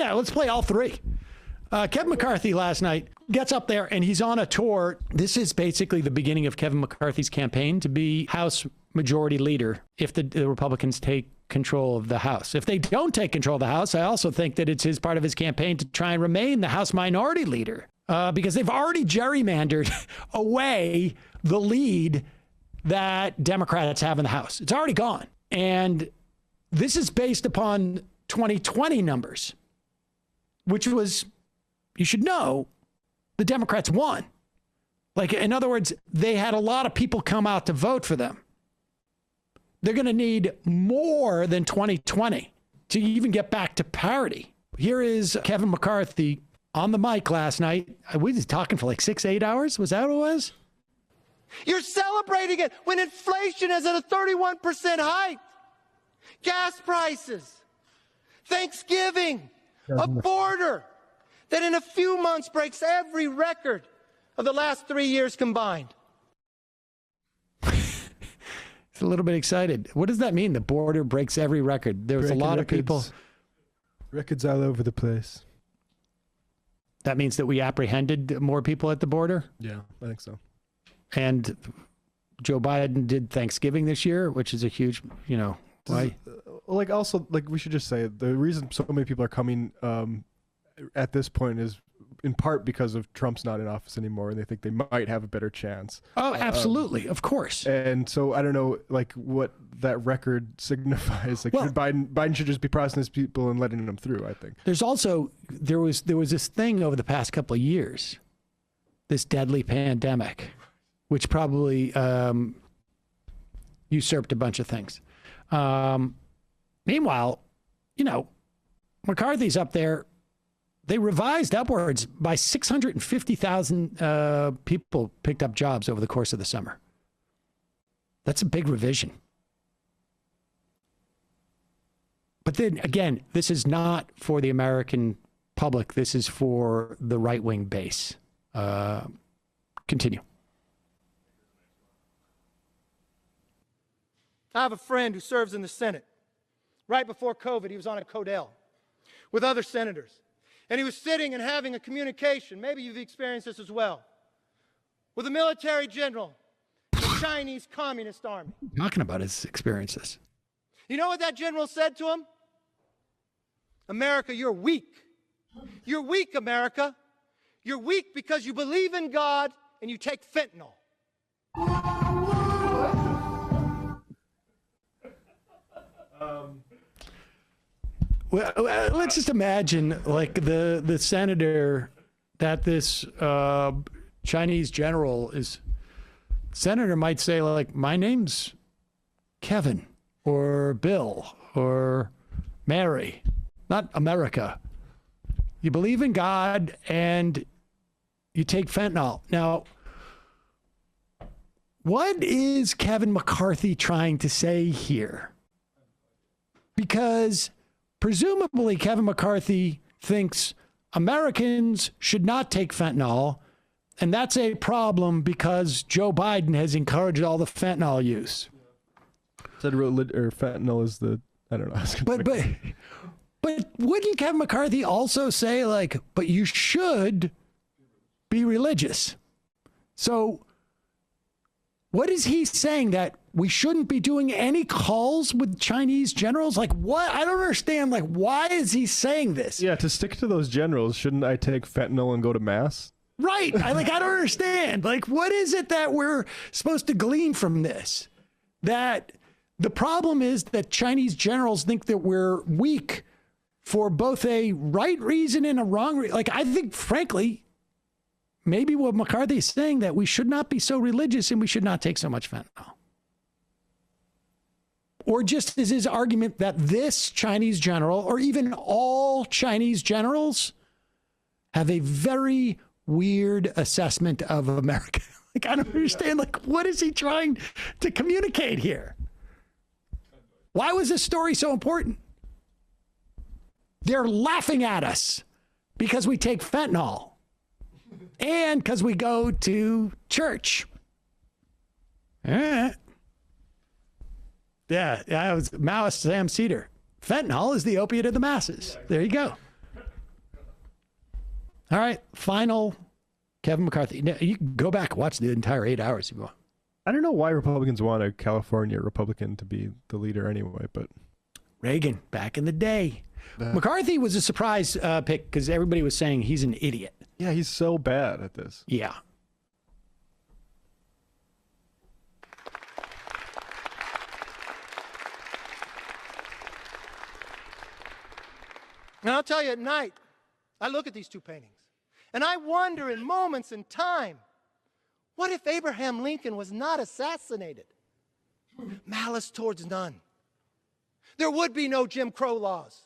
Yeah, let's play all three. Kevin McCarthy last night gets up there and he's on a tour. This is basically the beginning of Kevin McCarthy's campaign to be House Majority Leader if the Republicans take control of the House. If they don't take control of the House, I also think that it's part of his campaign to try and remain the House Minority Leader because they've already gerrymandered away the lead that Democrats have in the House. It's already gone. And this is based upon 2020 numbers, which was, you should know, the Democrats won. Like, in other words, they had a lot of people come out to vote for them. They're going to need more than 2020 to even get back to parity. Here is Kevin McCarthy on the mic last night. We was talking for like 6-8 hours. Was that what it was? You're celebrating it when inflation is at a 31% height. Gas prices, Thanksgiving, a border that in a few months breaks every record of the last 3 years combined. It's a little bit excited. What does that mean? The border breaks every record. There was a lot of people. Records all over the place. That means that we apprehended more people at the border? Yeah, I think so. And Joe Biden did Thanksgiving this year, which is a huge, why? Like, also, like, we should just say the reason so many people are coming at this point is in part because of Trump's not in office anymore, and they think they might have a better chance. Oh, absolutely. Of course. And so I don't know, like, what that record signifies. Like, Biden should just be processing these people and letting them through, I think. There's also, there was this thing over the past couple of years, this deadly pandemic, which probably usurped a bunch of things. Meanwhile, McCarthy's up there. They revised upwards by 650,000 people picked up jobs over the course of the summer. That's a big revision. But then again, this is not for the American public. This is for the right-wing base. Continue. I have a friend who serves in the Senate. Right before COVID, he was on a Codell with other senators. And he was sitting and having a communication, maybe you've experienced this as well, with a military general in the Chinese Communist Army. Talking about his experiences. You know what that general said to him? America, you're weak. You're weak, America. You're weak because you believe in God and you take fentanyl. Well, let's just imagine, like, the senator that this Chinese general is. Senator might say, like, my name's Kevin or Bill or Mary, not America. You believe in God and you take fentanyl. Now, what is Kevin McCarthy trying to say here? Because presumably, Kevin McCarthy thinks Americans should not take fentanyl, and that's a problem because Joe Biden has encouraged all the fentanyl use. Said fentanyl is the, I don't know. But wouldn't Kevin McCarthy also say, like, but you should be religious? So what is he saying, that we shouldn't be doing any calls with Chinese generals? Like, what? I don't understand. Like, why is he saying this? Yeah, to stick to those generals, shouldn't I take fentanyl and go to mass? Right. I don't understand. Like, what is it that we're supposed to glean from this? That the problem is that Chinese generals think that we're weak for both a right reason and a wrong reason. Like, I think, frankly, maybe what McCarthy is saying, that we should not be so religious and we should not take so much fentanyl. Or just is his argument that this Chinese general, or even all Chinese generals, have a very weird assessment of America. Like, I don't understand. Like, what is he trying to communicate here? Why was this story so important? They're laughing at us because we take fentanyl and because we go to church. Yeah, it was Maoist Sam Seder. Fentanyl is the opiate of the masses. There you go. All right, final Kevin McCarthy. Now, you can go back and watch the entire 8 hours if you want. I don't know why Republicans want a California Republican to be the leader anyway, but Reagan, back in the day. McCarthy was a surprise pick because everybody was saying he's an idiot. yeah, he's so bad at this. Yeah. And I'll tell you, at night, I look at these two paintings, and I wonder in moments in time, what if Abraham Lincoln was not assassinated? Malice towards none. There would be no Jim Crow laws.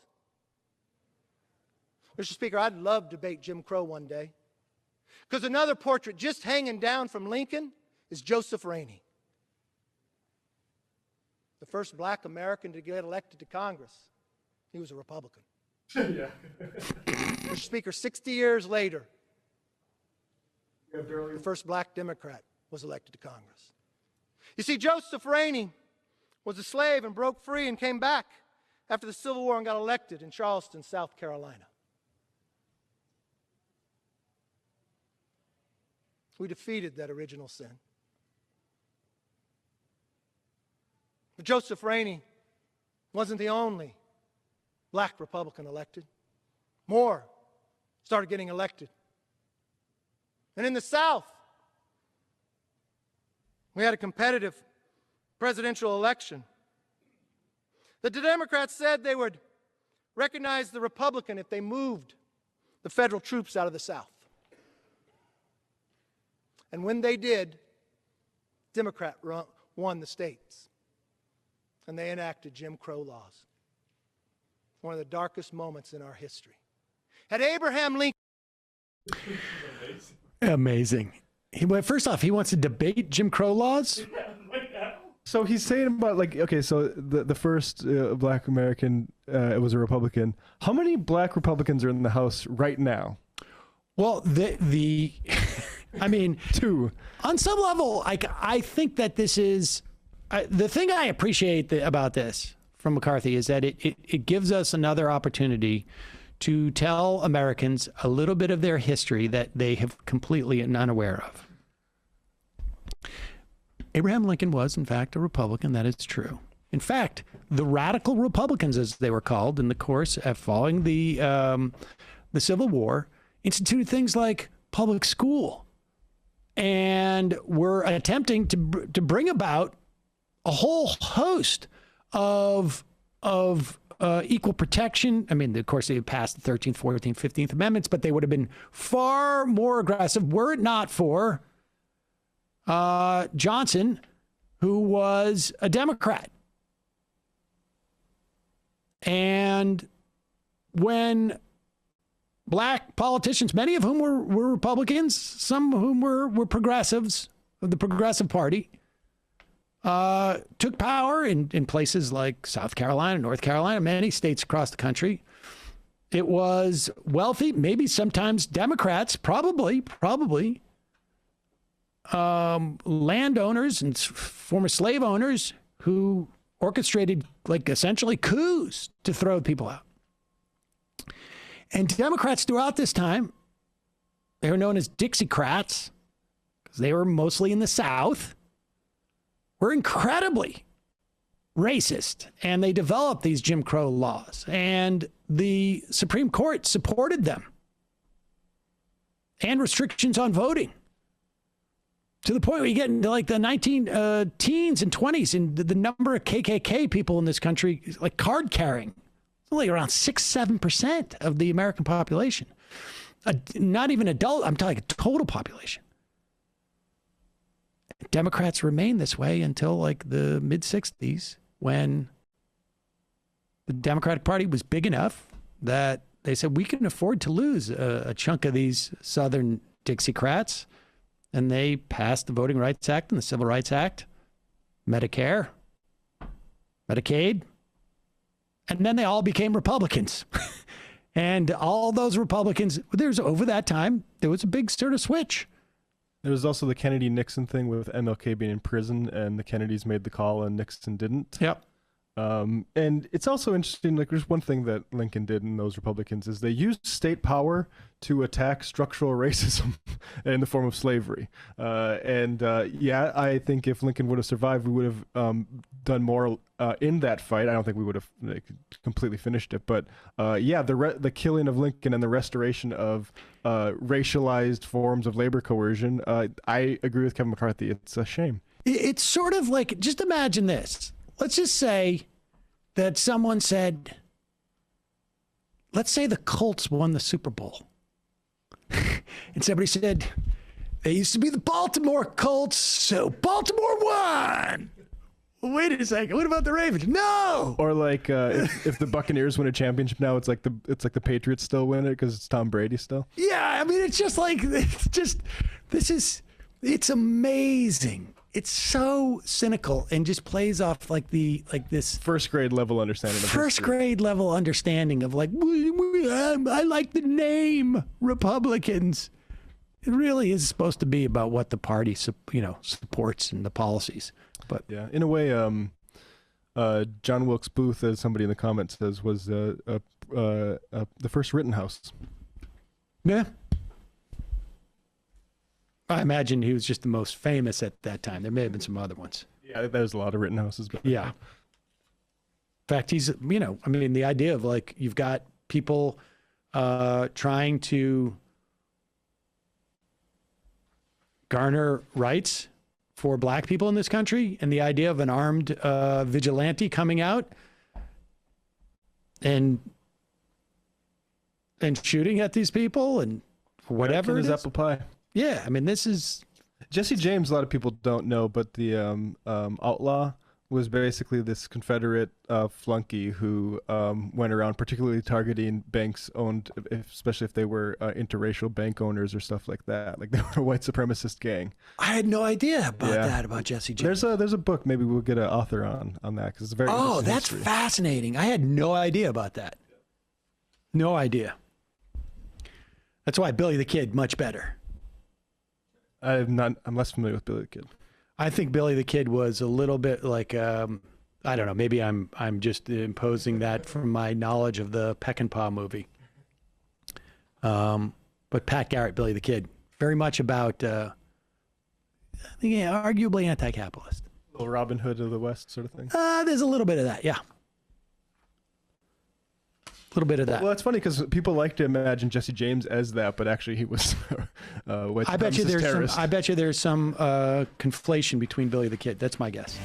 Mr. Speaker, I'd love to debate Jim Crow one day, because another portrait just hanging down from Lincoln is Joseph Rainey, the first black American to get elected to Congress. He was a Republican. Yeah. Mr. Speaker, 60 years later, the first black Democrat was elected to Congress. You see, Joseph Rainey was a slave and broke free and came back after the Civil War and got elected in Charleston, South Carolina. We defeated that original sin. But Joseph Rainey wasn't the only black Republican elected. More started getting elected. And in the South, we had a competitive presidential election. The Democrats said they would recognize the Republican if they moved the federal troops out of the South. And when they did, Democrat won the states. And they enacted Jim Crow laws. One of the darkest moments in our history. Had Abraham Lincoln... Amazing. First off, he wants to debate Jim Crow laws. So he's saying about like, okay, so the first black American was a Republican. How many black Republicans are in the House right now? Well, I mean, two. On some level, I think that this is the thing I appreciate about this from McCarthy is that it gives us another opportunity to tell Americans a little bit of their history that they have completely unaware of. Abraham Lincoln was, in fact, a Republican. That is true. In fact, the radical Republicans, as they were called in the course of following the Civil War, instituted things like public school and were attempting to bring about a whole host of equal protection. I mean, of course, they had passed the 13th, 14th, 15th Amendments, but they would have been far more aggressive were it not for Johnson, who was a Democrat. And when black politicians, many of whom were Republicans, some of whom were progressives of the Progressive Party, took power in places like South Carolina, North Carolina, many states across the country. It was wealthy, maybe sometimes Democrats, probably landowners and former slave owners who orchestrated like essentially coups to throw people out. And Democrats throughout this time, they were known as Dixiecrats because they were mostly in the South, were incredibly racist, and they developed these Jim Crow laws, and the Supreme Court supported them, and restrictions on voting, to the point where you get into like the teens and 20s, and the number of KKK people in this country, like card carrying, only around 6-7% of the American population. Not even adult, I'm talking total population. Democrats remained this way until like the mid-60s, when the Democratic Party was big enough that they said, we can afford to lose a chunk of these Southern Dixiecrats. And they passed the Voting Rights Act and the Civil Rights Act, Medicare, Medicaid, and then they all became Republicans. And all those Republicans, over that time, there was a big sort of switch. There was also the Kennedy-Nixon thing with MLK being in prison, and the Kennedys made the call and Nixon didn't. Yep. And it's also interesting, like there's one thing that Lincoln did and those Republicans is they used state power to attack structural racism in the form of slavery. Yeah, I think if Lincoln would have survived, we would have done more in that fight. I don't think we would have completely finished it, but yeah, the killing of Lincoln and the restoration of racialized forms of labor coercion, I agree with Kevin McCarthy. It's a shame. It's sort of like, just imagine this. Let's just say that someone said, let's say the Colts won the Super Bowl. And somebody said, they used to be the Baltimore Colts, so Baltimore won. Well, wait a second. What about the Ravens? No. Or like if the Buccaneers win a championship now, it's like the Patriots still win it because it's Tom Brady still. Yeah, I mean, it's just like, it's amazing. It's so cynical and just plays off like this First grade level understanding of first history. grade level understanding of like, I like the name Republicans. It really is supposed to be about what the party supports and the policies. But yeah, in a way, John Wilkes Booth, as somebody in the comments says, was the first Rittenhouse. yeah, I imagine he was just the most famous at that time. There may have been some other ones. Yeah, there's a lot of Rittenhouses. But Yeah. In fact, he's, I mean, the idea of like, you've got people trying to garner rights for black people in this country, and the idea of an armed vigilante coming out and shooting at these people and whatever it is is. apple pie. Yeah, I mean, this is Jesse James. A lot of people don't know, but the outlaw was basically this Confederate flunky who went around particularly targeting banks owned, especially if they were interracial bank owners or stuff like that. Like they were a white supremacist gang. I had no idea about that about Jesse James. There's a book. Maybe we'll get an author on that because it's very. Oh, interesting that's history. fascinating. I had no idea about that. No idea. That's why Billy the Kid much better. I'm less familiar with Billy the Kid. I think Billy the Kid was a little bit like, I don't know, maybe I'm just imposing that from my knowledge of the Peckinpah movie. But Pat Garrett, Billy the Kid, very much about, I think, arguably anti-capitalist. Little Robin Hood of the West sort of thing. There's a little bit of that, yeah. A little bit of that. Well, it's funny because people like to imagine Jesse James as that, but actually he was white I bet you supremacist terrorist. there's some conflation between Billy the Kid. That's my guess.